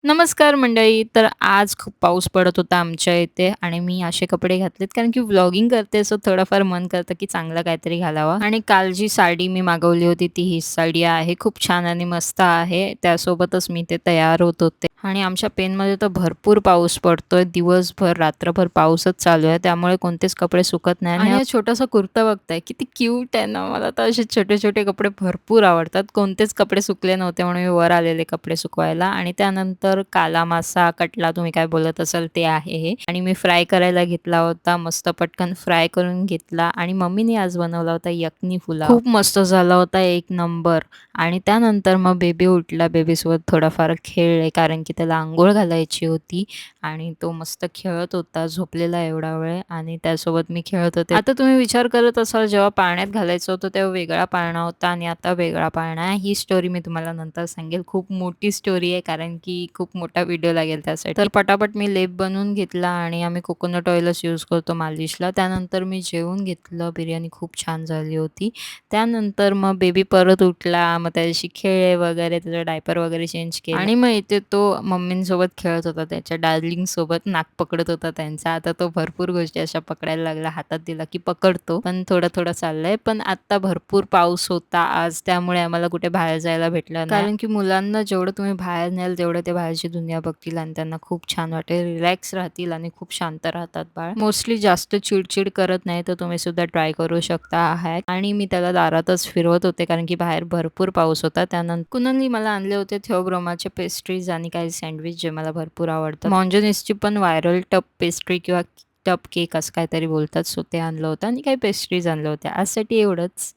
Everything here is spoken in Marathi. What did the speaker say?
नमस्कार मंडळी. तर आज खूप पाऊस पडत होता आमच्या इथे आणि मी असे कपडे घातलेत कारण की व्लॉगिंग करते सो थोडंफार मन करतं की चांगलं काहीतरी घालावं आणि काल जी साडी मी मागवली होती ती हीच साडी आहे. खूप छान आणि मस्त आहे. त्यासोबतच मी ते तयार होत होते आणि आमच्या पेनमध्ये तर भरपूर पाऊस पडतोय. दिवसभर, रात्रभर पाऊसच चालू आहे. त्यामुळे कोणतेच कपडे सुकत नाही आणि हा छोटासा कुर्ता बघताय किती क्यूट आहे ना. मला तर असे छोटे-छोटे कपडे भरपूर आवडतात. कोणतेच कपडे सुकले नव्हते म्हणून मी वर आलेले कपडे सुकवायला आणि त्यानंतर काला मासा, कटला तुम्ही काय बोलत असाल ते आहे हे आणि मी फ्राय करायला घेतला होता. मस्त पटकन फ्राय करून घेतला आणि मम्मीने आज बनवला होता यखनी पुलाव. खूप मस्त झाला होता, एक नंबर. आणि त्यानंतर मग बेबी उठला. बेबीसोबत थोडाफार खेळले कारण की त्याला अंघोळ घालायची होती आणि तो मस्त खेळत होता, झोपलेला एवढा वेळ आणि त्यासोबत मी खेळत होते. आता तुम्ही विचार करत असाल जेव्हा पाळण्यात घालायचं होतं तेव्हा वेगळा पाळणा होता आणि आता वेगळा पाळणा आहे. ही स्टोरी मी तुम्हाला नंतर सांगेल. खूप मोठी स्टोरी आहे कारण की खूप मोठा व्हिडिओ लागेल त्यासाठी. तर पटापट मी लेप बनवून घेतला आणि आम्ही कोकोनट ऑइलच यूज करतो मालिशला. त्यानंतर मी जेवून घेतलं. बिर्याणी खूप छान झाली होती. त्यानंतर मग बेबी परत उठला. मग त्याच्याशी खेळले वगैरे, त्याचा डायपर वगैरे चेंज केला आणि मग इथे तो मम्मींसोबत खेळत होता. त्याच्या डार्लिंगसोबत नाक पकडत होता त्यांचा. आता तो भरपूर गोष्टी अशा पकडायला लागला. हातात दिला की पकडतो. पण थोडं-थोडं चाललंय. पण आत्ता भरपूर पाऊस होता आज, त्यामुळे आम्हाला कुठे बाहेर जायला भेटलं नाही. कारण की मुलांना जेवढं तुम्ही बाहेर न्याल, तेवढं ते बाहेरची दुनिया बघतील आणि त्यांना खूप छान वाटेल, रिलॅक्स राहतील आणि खूप शांत राहतात बाळ. मोस्टली जास्त चिड करत नाही, तर तुम्ही सुद्धा ट्राय करू शकता हा हॅक. आणि मी त्याला दारातच फिरवत होते, कारण की बाहेर भरपूर पाऊस होता. त्यानंतर कुणालनी मला आणले होते थिओब्रोमाचे पेस्ट्रीज आणि काही सँडविच जे मला भरपूर आवडतात. मॉन्जोनिसची पण व्हायरल टप पेस्ट्री किंवा टप केक असं काहीतरी बोलतात. सो ते आणलं होतं आणि काही पेस्ट्रीज आणल्या होत्या. आजसाठी एवढंच.